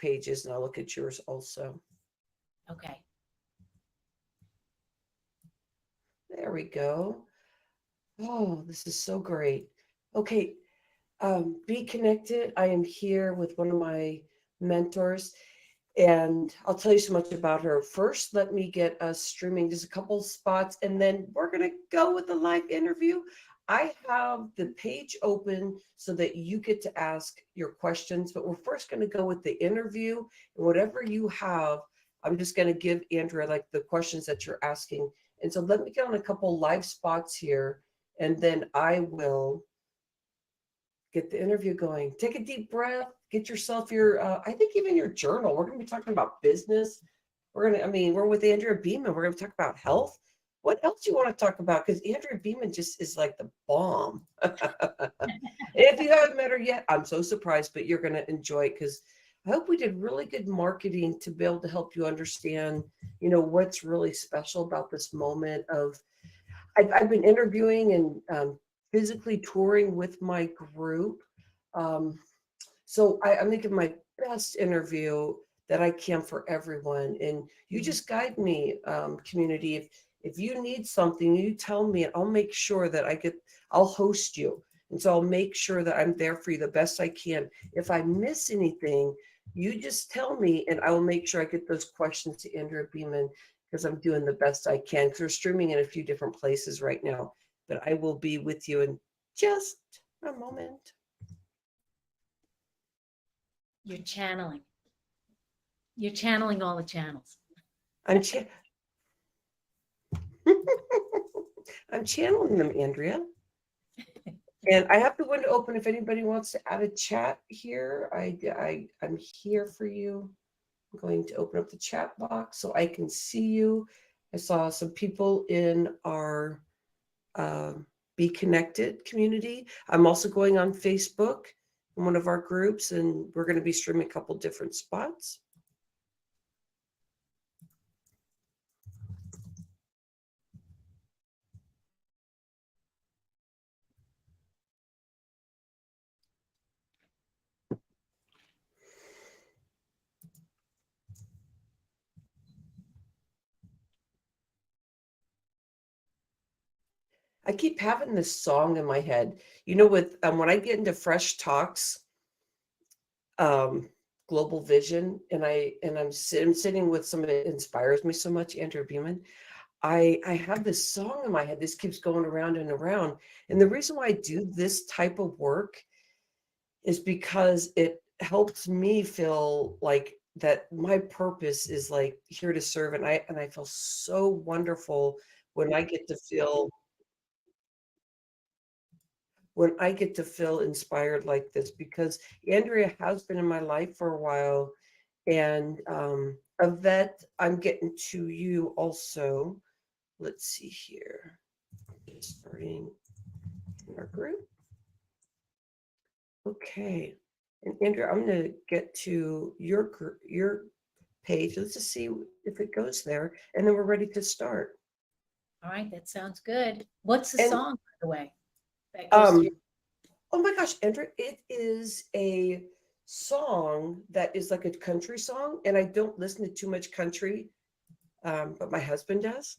pages and I'll look at yours also. Okay. There we go. Oh, this is so great. Okay, be connected. I am here with one of my mentors, and I'll tell you so much about her. First, let me get us streaming just a couple spots, and then we're going to go with the live interview. I have the page open so that you get to ask your questions, but we're first going to go with the interview, and whatever you have, I'm just going to give Andrea like the questions that you're asking. And so let me get on a couple live spots here, and then I will get the interview going. Take a deep breath, get yourself your, I think even your journal. We're going to be talking about business. We're with Andrea Beaman. We're going to talk about health. What else do you want to talk about? Because Andrea Beaman just is like the bomb. If you haven't met her yet, I'm so surprised, but you're going to enjoy it because I hope we did really good marketing to be able to help you understand, what's really special about this moment of, I've been interviewing and physically touring with my group. Um, so I'm going to give my best interview that I can for everyone. And you just guide me, community. If you need something, you tell me and I'll make sure that I'll host you. And so I'll make sure that I'm there for you the best I can. If I miss anything, you just tell me and I will make sure I get those questions to Andrea Beaman because I'm doing the best I can. Because we're streaming in a few different places right now. But I will be with you in just a moment. You're channeling. You're channeling all the channels. I'm channeling them, Andrea. And I have the window open if anybody wants to add a chat here. I'm here for you. I'm going to open up the chat box so I can see you. I saw some people in our Be Connected community. I'm also going on Facebook in one of our groups, and we're going to be streaming a couple different spots. I keep having this song in my head, with when I get into Fresh Talks, Global Vision, and I'm sitting with somebody that inspires me so much, Andrea Beaman. I have this song in my head. This keeps going around and around. And the reason why I do this type of work is because it helps me feel like that my purpose is like here to serve. And I feel so wonderful when I get to feel inspired like this, because Andrea has been in my life for a while. And Yvette, I'm getting to you also. Let's see here. Just starting our group. Okay. And Andrea, I'm going to get to your page. Let's just see if it goes there. And then we're ready to start. All right, that sounds good. What's the song, by the way? Oh my gosh, Andrea, it is a song that is like a country song. And I don't listen to too much country, but my husband does.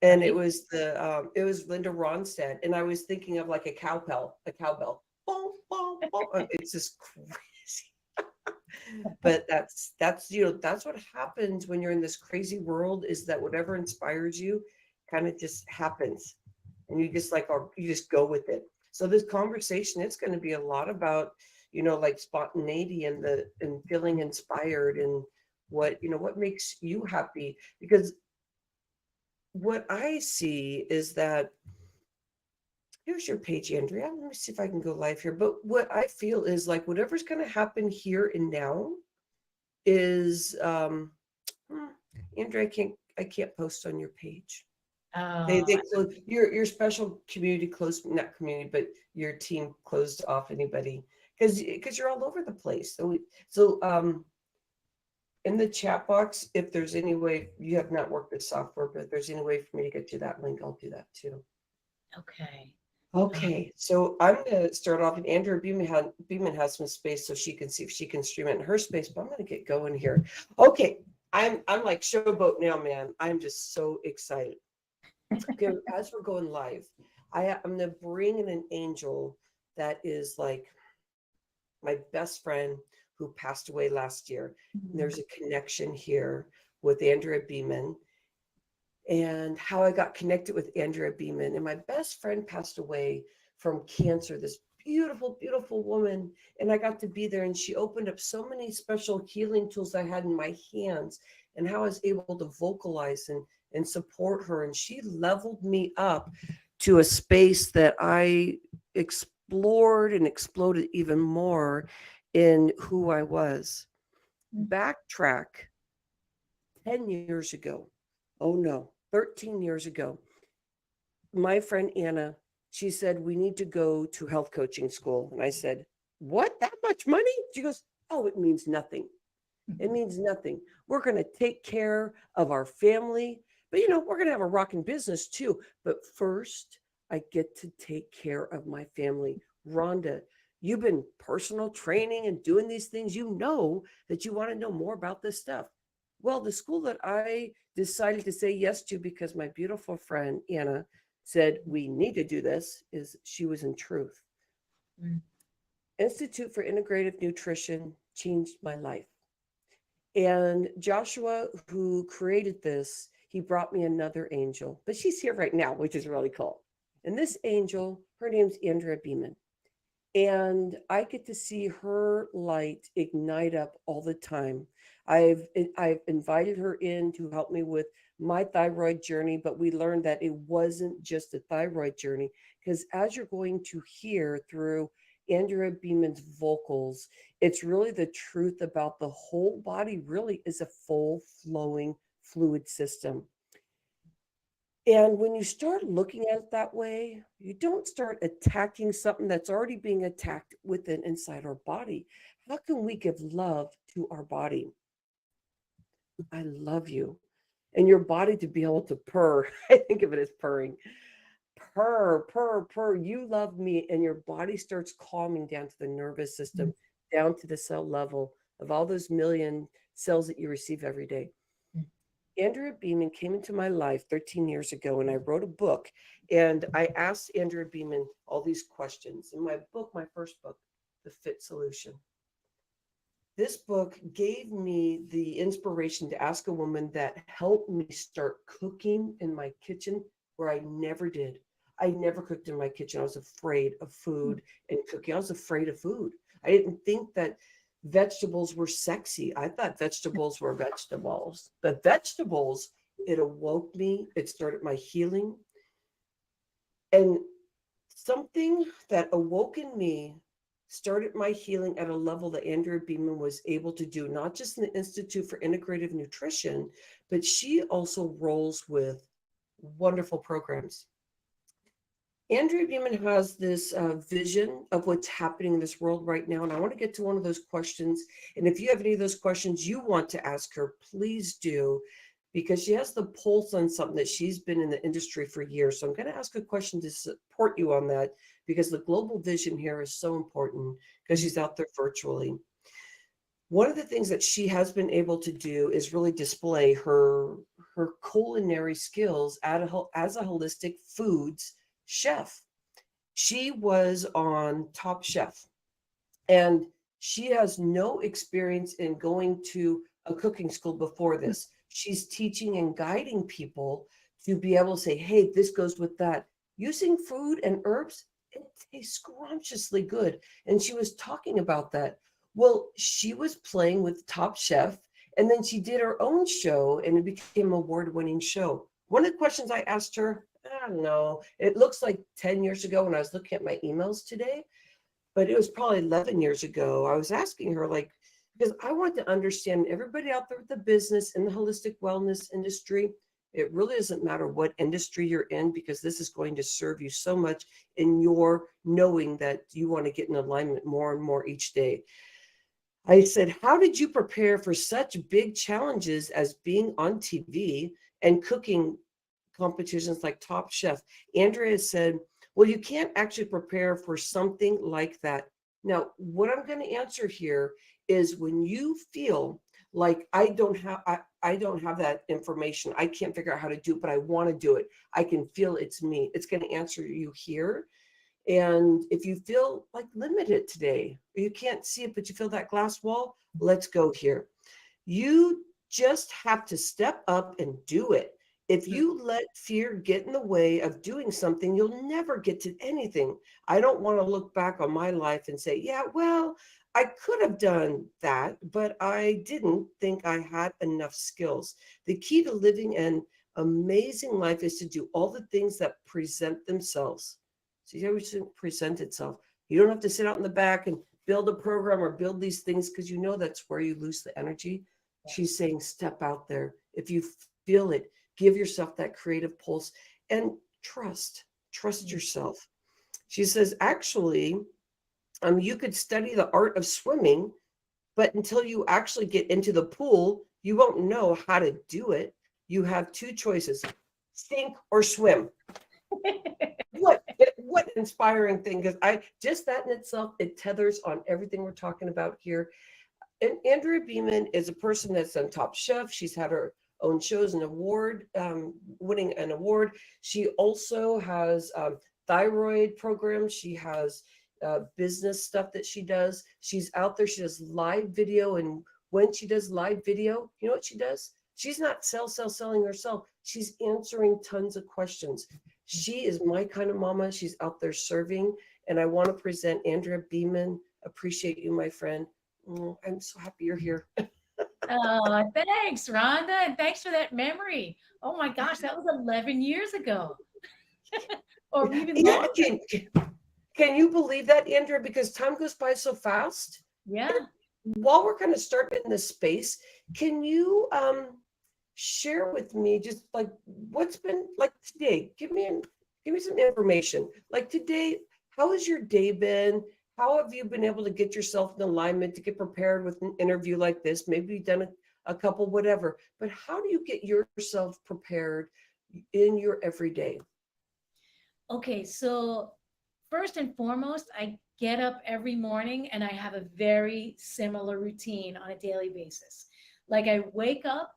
And it was Linda Ronstadt, and I was thinking of like a cowbell. Boom, boom, boom. It's just crazy. But that's that's what happens when you're in this crazy world, is that whatever inspires you kind of just happens, and you just you just go with it. So this conversation, it's going to be a lot about like spontaneity and feeling inspired, and what makes you happy. Because what I see is that, here's your page, Andrea. Let me see if I can go live here. But what I feel is like whatever's going to happen here and now is, Andrea, I can't post on your page. They closed your special community closed, not community, but your team closed off anybody because you're all over the place. So in the chat box, if there's any way, you have not worked with software, but if there's any way for me to get you that link, I'll do that too. Okay. Okay, so I'm going to start off, and Andrea Beaman has some space so she can see if she can stream it in her space, but I'm going to get going here. Okay, I'm like showboat now, man. I'm just so excited. Okay, as we're going live, I'm going to bring in an angel that is like my best friend who passed away last year. And there's a connection here with Andrea Beaman and how I got connected with Andrea Beaman. And my best friend passed away from cancer, this beautiful, beautiful woman. And I got to be there, and she opened up so many special healing tools I had in my hands, and how I was able to vocalize and support her. And she leveled me up to a space that I explored and exploded even more in who I was. Backtrack 10 years ago. Oh no, 13 years ago. My friend Anna, she said, we need to go to health coaching school. And I said, what? That much money? She goes, oh, it means nothing. It means nothing. We're going to take care of our family, but we're going to have a rocking business too. But first, I get to take care of my family. Rhonda, you've been personal training and doing these things. You know that you want to know more about this stuff. Well, the school that I decided to say yes to because my beautiful friend Anna said we need to do this is She Was in Truth. Institute for Integrative Nutrition changed my life. And Joshua, who created this, he brought me another angel, but she's here right now, which is really cool. And this angel, her name's Andrea Beaman. And I get to see her light ignite up all the time. I've invited her in to help me with my thyroid journey, but we learned that it wasn't just a thyroid journey, because as you're going to hear through Andrea Beaman's vocals, it's really the truth about the whole body really is a full flowing fluid system. And when you start looking at it that way, you don't start attacking something that's already being attacked within inside our body. How can we give love to our body? I love you. And your body to be able to purr. I think of it as purring. Purr, purr, purr. You love me. And your body starts calming down to the nervous system, down to the cell level of all those million cells that you receive every day. Andrea Beaman came into my life 13 years ago, and I wrote a book, and I asked Andrea Beaman all these questions. In my book, my first book, The Fit Solution. This book gave me the inspiration to ask a woman that helped me start cooking in my kitchen where I never did. I never cooked in my kitchen. I was afraid of food and cooking. I was afraid of food. I didn't think that vegetables were sexy. I thought vegetables were vegetables. But vegetables, it awoke me. It started my healing. And something that awoke in me started my healing at a level that Andrea Beaman was able to do, not just in the Institute for Integrative Nutrition, but she also rolls with wonderful programs. Andrea Beaman has this vision of what's happening in this world right now. And I want to get to one of those questions. And if you have any of those questions you want to ask her, please do, because she has the pulse on something that she's been in the industry for years. So I'm going to ask a question to support you on that, because the global vision here is so important because she's out there virtually. One of the things that she has been able to do is really display her culinary skills as a holistic foods chef. She was on Top Chef, and she has no experience in going to a cooking school before this. She's teaching and guiding people to be able to say, hey, this goes with that. Using food and herbs, it tastes scrumptiously good. And she was talking about that. Well, she was playing with Top Chef, and then she did her own show, and it became an award-winning show. One of the questions I asked her, I don't know, it looks like 10 years ago when I was looking at my emails today, but it was probably 11 years ago. I was asking her, like, because I want to understand everybody out there with the business in the holistic wellness industry. It really doesn't matter what industry you're in, because this is going to serve you so much in your knowing that you want to get in alignment more and more each day. I said, how did you prepare for such big challenges as being on TV and cooking competitions like Top Chef? Andrea said, Well, you can't actually prepare for something like that. Now, what I'm going to answer here is when you feel like I don't have that information. I can't figure out how to do it, but I want to do it. I can feel it's me. It's going to answer you here. And if you feel like limited today, or you can't see it, but you feel that glass wall, let's go here. You just have to step up and do it. If you let fear get in the way of doing something, you'll never get to anything. I don't want to look back on my life and say, yeah, well, I could have done that, but I didn't think I had enough skills. The key to living an amazing life is to do all the things that present themselves. See, everything present itself. You don't have to sit out in the back and build a program or build these things because you know that's where you lose the energy. She's saying, step out there. If you feel it, give yourself that creative pulse and trust yourself. She says, actually, you could study the art of swimming, but until you actually get into the pool, you won't know how to do it. You have two choices, sink or swim. What inspiring thing, because I just that in itself, it tethers on everything we're talking about here. And Andrea Beaman is a person that's on Top Chef. She's had her own shows and award, winning an award. She also has thyroid programs. She has business stuff that she does. She's out there. She does live video. And when she does live video, you know what she does? She's not selling herself. She's answering tons of questions. She is my kind of mama. She's out there serving. And I want to present Andrea Beaman. Appreciate you, my friend. I'm so happy you're here. Oh, thanks, Rhonda. And thanks for that memory. Oh my gosh, that was 11 years ago. Or even Yeah, longer. can you believe that, Andrea? Because time goes by so fast. Yeah. And while we're kind of starting in this space, can you share with me just like what's been like today? Give me some information. Like today, how has your day been? How have you been able to get yourself in alignment to get prepared with an interview like this? Maybe you've done a couple, whatever. But how do you get yourself prepared in your everyday? Okay, so first and foremost, I get up every morning and I have a very similar routine on a daily basis. Like I wake up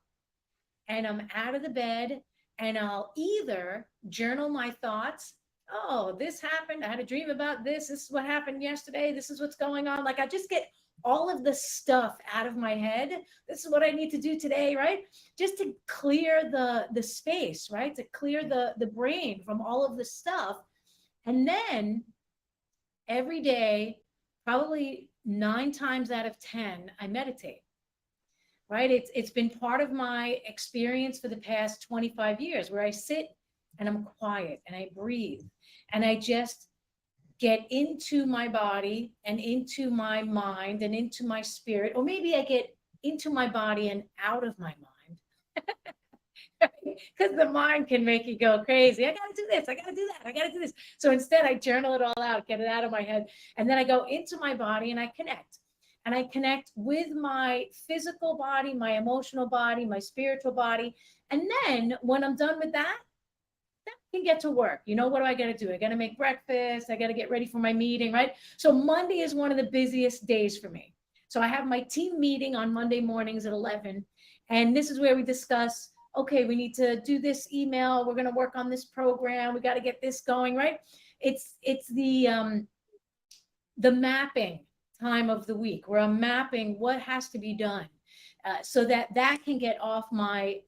and I'm out of the bed and I'll either journal my thoughts. Oh, this happened. I had a dream about this. This is what happened yesterday. This is what's going on. Like I just get all of the stuff out of my head. This is what I need to do today, right? Just to clear the space, right? To clear the brain from all of the stuff. And then every day, probably 9 times out of 10, I meditate. Right? It's been part of my experience for the past 25 years where I sit and I'm quiet and I breathe and I just get into my body and into my mind and into my spirit, or maybe I get into my body and out of my mind. Because the mind can make you go crazy. I got to do this. I got to do that. I got to do this. So instead, I journal it all out, get it out of my head. And then I go into my body and I connect. And I connect with my physical body, my emotional body, my spiritual body. And then when I'm done with that, then I can get to work. You know, what do I got to do? I got to make breakfast. I got to get ready for my meeting, right? So Monday is one of the busiest days for me. So I have my team meeting on Monday mornings at 11. And this is where we discuss, okay, we need to do this email. We're going to work on this program. We got to get this going, right? It's the mapping time of the week where I'm mapping what has to be done, so that can get off my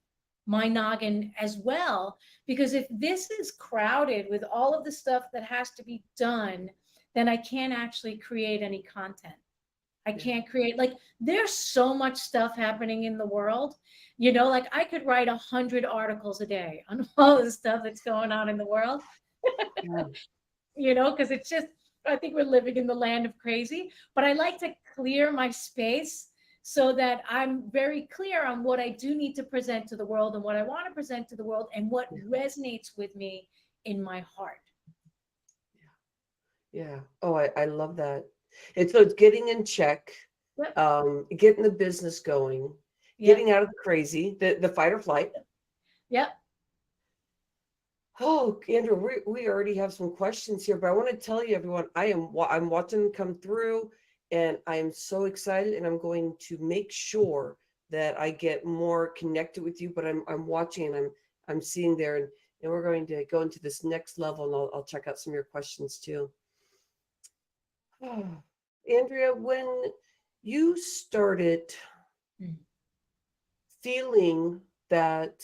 noggin as well. Because if this is crowded with all of the stuff that has to be done, then I can't actually create any content. I can't create, like, there's so much stuff happening in the world, you know, like I could write 100 articles a day on all the stuff that's going on in the world. Yeah. You know, because it's just, I think we're living in the land of crazy, but I like to clear my space so that I'm very clear on what I do need to present to the world and what I want to present to the world and what resonates with me in my heart. Yeah. Oh, I love that. And so it's getting in check, Yep. Getting the business going, Yep. getting out of the crazy, the fight or flight. Yep. Oh, Andrew, we already have some questions here, but I want to tell you, everyone, I'm watching them come through, and I am so excited, and I'm going to make sure that I get more connected with you. But I'm watching, and I'm seeing there, and we're going to go into this next level, and I'll check out some of your questions too. Andrea, when you started Mm. feeling that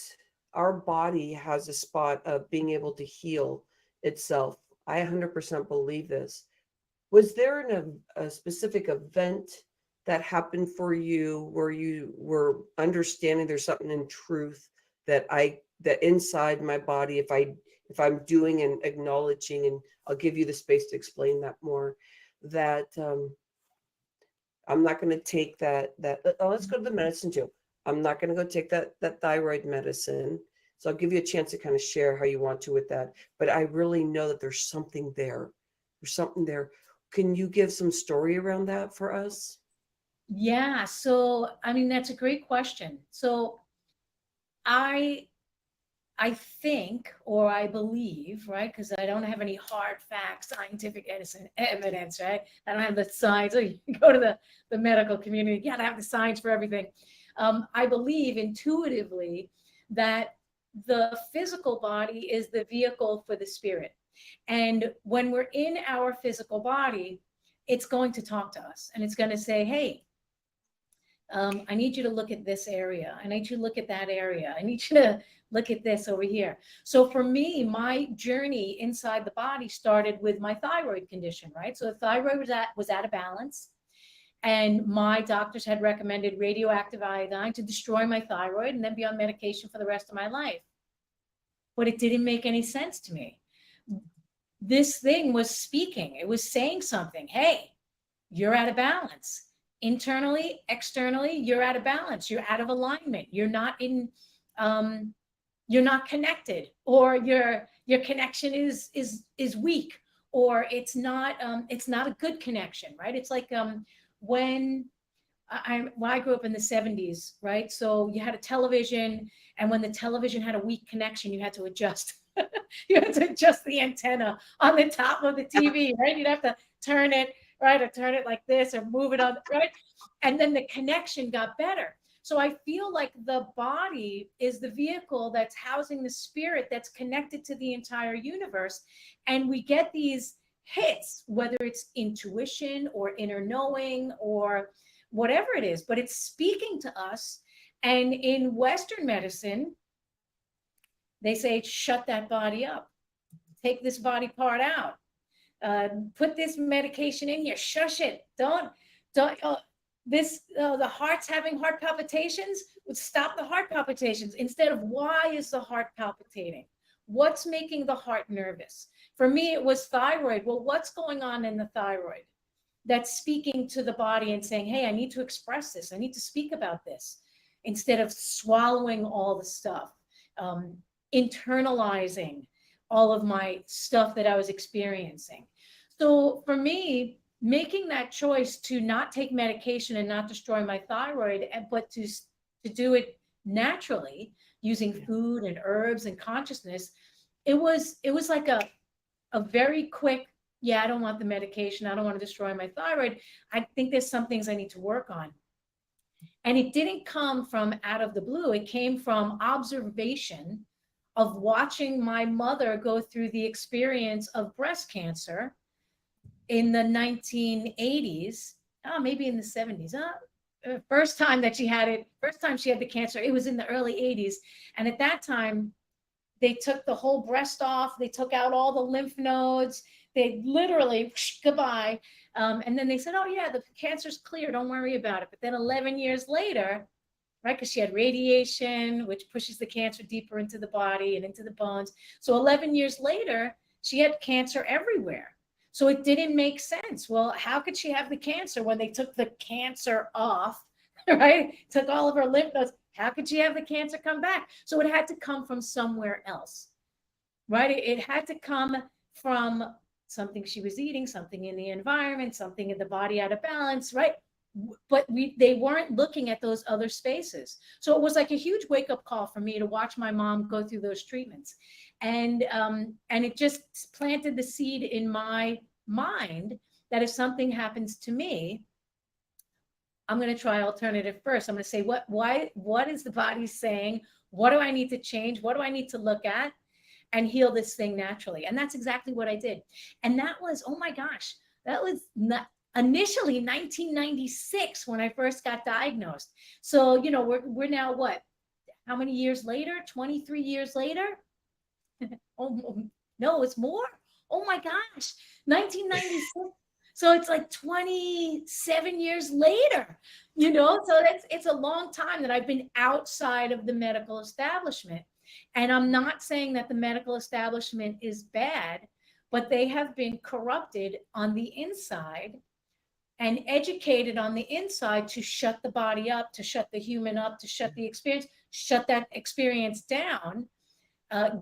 our body has a spot of being able to heal itself, I 100% believe this. Was there a specific event that happened for you where you were understanding there's something in truth that inside my body, if I'm doing and acknowledging, and I'll give you the space to explain that more, that I'm not going to take let's go to the medicine too. I'm not going to go take that thyroid medicine. So I'll give you a chance to kind of share how you want to with that. But I really know that there's something there. There's something there. Can you give some story around that for us? Yeah, so I mean that's a great question. So I I think, or I believe, right? Because I don't have any hard facts, scientific evidence, right? I don't have the science. So you go to the medical community, you gotta have the science for everything. I believe intuitively that the physical body is the vehicle for the spirit. And when we're in our physical body, it's going to talk to us and it's going to say, hey, I need you to look at this area. I need you to look at that area. I need you to look at this over here. So for me, my journey inside the body started with my thyroid condition, right? So the thyroid was out of balance. And my doctors had recommended radioactive iodine to destroy my thyroid and then be on medication for the rest of my life. But it didn't make any sense to me. This thing was speaking, it was saying something. Hey, you're out of balance. Internally, externally, you're out of balance. You're out of alignment. Um, you're not connected, or your connection is weak, or it's not a good connection, right? It's like when when I grew up in the 70s, right? So you had a television, and when the television had a weak connection, you had to adjust. You had to adjust the antenna on the top of the TV, right? You'd have to turn it, right, or turn it like this, or move it on, right? And then the connection got better. So I feel like the body is the vehicle that's housing the spirit that's connected to the entire universe. And we get these hits, whether it's intuition or inner knowing or whatever it is, but it's speaking to us. And in Western medicine, they say, shut that body up, take this body part out, put this medication in here, shush it, don't, the heart's having heart palpitations, would stop the heart palpitations instead of why is the heart palpitating? What's making the heart nervous? For me, it was thyroid. Well, what's going on in the thyroid that's speaking to the body and saying, hey, I need to express this. I need to speak about this, instead of swallowing all the stuff, um, internalizing all of my stuff that I was experiencing. So for me, making that choice to not take medication and not destroy my thyroid, but to do it naturally using food and herbs and consciousness, it was like a very quick, yeah, I don't want the medication. I don't want to destroy my thyroid. I think there's some things I need to work on. And it didn't come from out of the blue. It came from observation of watching my mother go through the experience of breast cancer in the 1980s, maybe in the 70s. First time that she had it, first time she had the cancer, it was in the early 80s. And at that time, they took the whole breast off, they took out all the lymph nodes, they literally, goodbye. And then they said, oh, yeah, the cancer's clear, don't worry about it. But then 11 years later, right, because she had radiation, which pushes the cancer deeper into the body and into the bones. So 11 years later, she had cancer everywhere. So it didn't make sense. Well, how could she have the cancer when they took the cancer off, right? Took all of her lymph nodes. How could she have the cancer come back? So it had to come from somewhere else, right? It had to come from something she was eating, something in the environment, something in the body out of balance, right? but they weren't looking at those other spaces. So it was like a huge wake up call for me to watch my mom go through those treatments. And it just planted the seed in my mind that if something happens to me, I'm going to try alternative first. I'm going to say, what is the body saying? What do I need to change? What do I need to look at and heal this thing naturally? And that's exactly what I did. And that was, oh my gosh, that was not initially 1996 when I first got diagnosed. So, we're now what? How many years later? 23 years later? Oh, no, it's more. Oh my gosh, 1996. So it's like 27 years later, so it's a long time that I've been outside of the medical establishment. And I'm not saying that the medical establishment is bad, but they have been corrupted on the inside and educated on the inside to shut the body up, to shut the human up, to shut the experience, shut that experience down.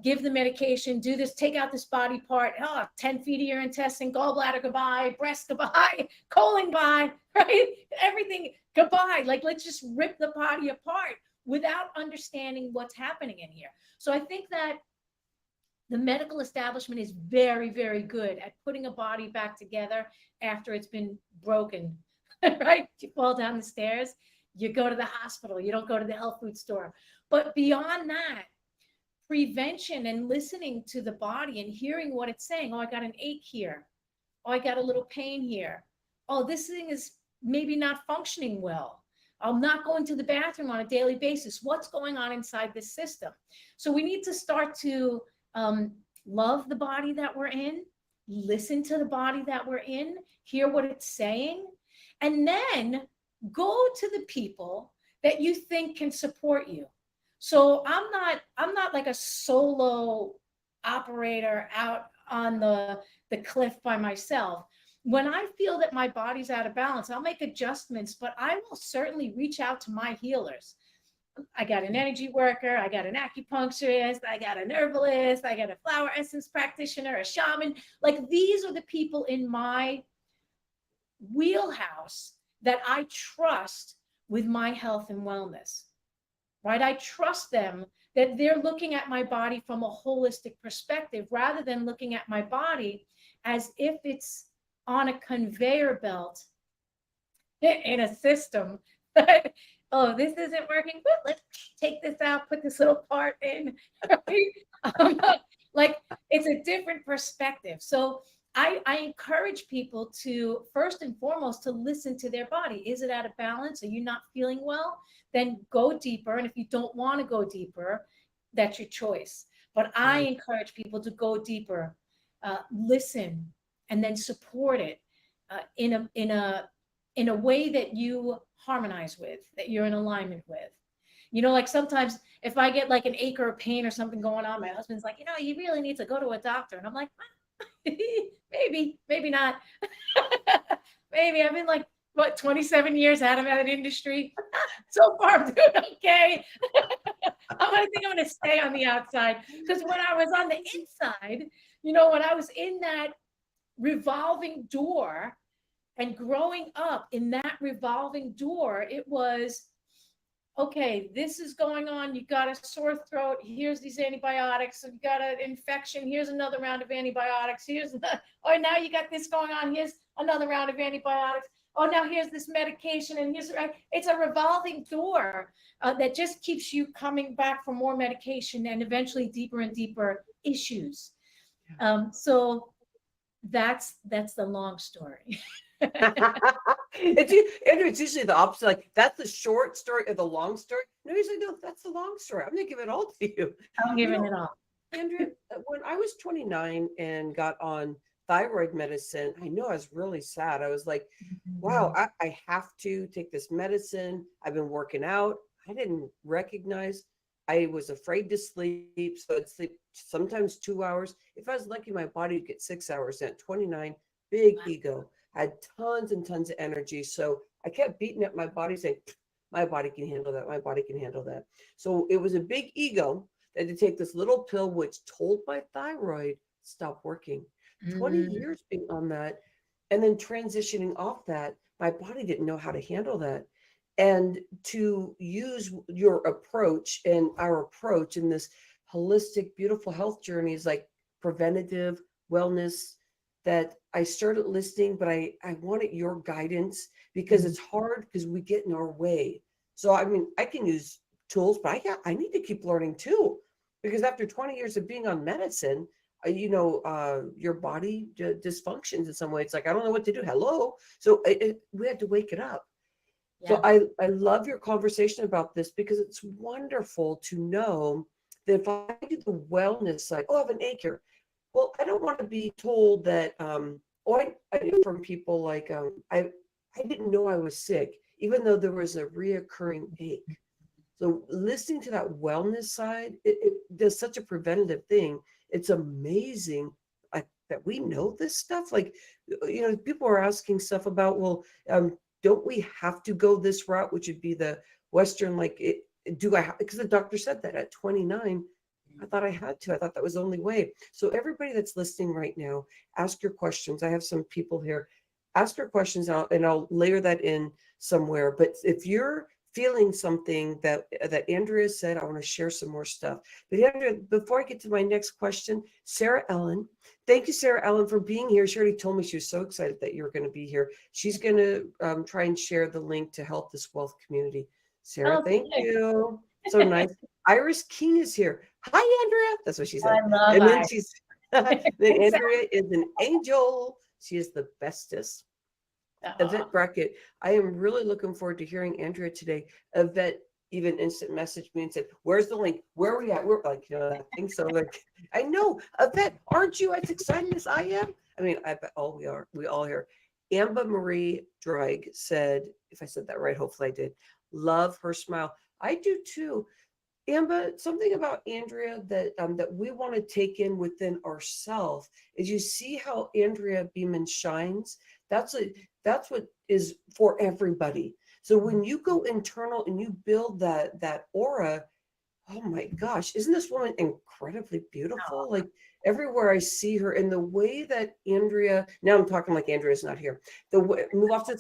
Give the medication, do this, take out this body part, 10 feet of your intestine, gallbladder goodbye, breast goodbye, colon bye, right? Everything goodbye. Like, let's just rip the body apart without understanding what's happening in here. So I think that the medical establishment is very, very good at putting a body back together after it's been broken, right? You fall down the stairs, you go to the hospital, you don't go to the health food store. But beyond that, prevention and listening to the body and hearing what it's saying. Oh, I got an ache here. Oh, I got a little pain here. Oh, this thing is maybe not functioning well. I'm not going to the bathroom on a daily basis. What's going on inside this system? So we need to start to love the body that we're in, listen to the body that we're in, hear what it's saying, and then go to the people that you think can support you. So I'm not like a solo operator out on the cliff by myself. When I feel that my body's out of balance, I'll make adjustments, but I will certainly reach out to my healers. I got an energy worker, I got an acupuncturist, I got an herbalist, I got a flower essence practitioner, a shaman. Like, these are the people in my wheelhouse that I trust with my health and wellness. Right? I trust them that they're looking at my body from a holistic perspective rather than looking at my body as if it's on a conveyor belt in a system. Oh, this isn't working. Well, let's take this out, put this little part in. Like, it's a different perspective. So I encourage people to, first and foremost, to listen to their body. Is it out of balance? Are you not feeling well? Then go deeper. And if you don't want to go deeper, that's your choice. But I encourage people to go deeper, listen, and then support it in a way that you harmonize with, that you're in alignment with. Like, sometimes if I get like an ache or a pain or something going on, my husband's like, you really need to go to a doctor. And I'm like, maybe not. Maybe. I've been like, 27 years out of that industry. So far, I'm doing okay. I think I'm going to stay on the outside, because when I was on the inside, when I was in that revolving door and growing up in that revolving door, it was, okay, this is going on. You got a sore throat. Here's these antibiotics. You got an infection. Here's another round of antibiotics. Oh, now you got this going on. Here's another round of antibiotics. Oh, now here's this medication. And it's a revolving door that just keeps you coming back for more medication and eventually deeper and deeper issues. So that's the long story. It's usually the opposite. Like, that's the short story or the long story. No, usually, no, that's the long story. I'm gonna give it all to you. I'm giving it all. Andrea, when I was 29 and got on thyroid medicine, I know I was really sad. I was like, wow, I have to take this medicine. I've been working out. I didn't recognize. I was afraid to sleep, so I'd sleep sometimes 2 hours. If I was lucky, my body would get 6 hours. At 29, big ego. I had tons and tons of energy. So I kept beating at my body saying, my body can handle that. My body can handle that. So it was a big ego that to take this little pill, which told my thyroid, stop working. 20 years being on that, and then transitioning off that. my body didn't know how to handle that. And to use your approach and our approach in this holistic, beautiful health journey is like preventative wellness, that I started listening, but I wanted your guidance because it's hard because we get in our way. So, I mean, I can use tools, but I need to keep learning too, because after 20 years of being on medicine, your body dysfunctions in some way. It's like, I don't know what to do. Hello. So we had to wake it up. So Yeah. I love your conversation about this because it's wonderful to know that if I do the wellness side, oh, I have an ache here. Well, I don't want to be told that, I hear from people like, I didn't know I was sick, even though there was a reoccurring ache. So listening to that wellness side, it does such a preventative thing. It's amazing, like, that we know this stuff. Like, people are asking stuff about, well, don't we have to go this route, which would be the Western, like, do I, because the doctor said that at 29, I thought I had to. I thought that was the only way. So everybody that's listening right now, ask your questions. I have some people here. Ask your questions out, and I'll layer that in somewhere. But if you're feeling something that Andrea said, I want to share some more stuff. But Andrea, before I get to my next question, Sarah Ellen, thank you, Sarah Ellen, for being here. She already told me she was so excited that you were going to be here. She's going to try and share the link to help this wealth community. Sarah, Oh, thank good. you. So nice. Iris King is here. Hi, Andrea. That's what she said. I love And then I. then Andrea is an angel. She is the bestest. Aw. Yvette Brackett, I am really looking forward to hearing Andrea today. Yvette even instant messaged me and said, "Where's the link? Where are we at?" We're like, that thing. So, like, I know, Yvette, aren't you as excited as I am? I mean, I bet all we are. We all here. Amba Marie Dreig said, if I said that right, hopefully I did. Love her smile. I do too. Amba, something about Andrea that we want to take in within ourselves is, you see how Andrea Beaman shines. That's a that's what is for everybody. So when you go internal and you build that aura, oh my gosh, isn't this woman incredibly beautiful? Like, everywhere I see her, and the way that Andrea, now I'm talking like Andrea's not here. The way, move off to the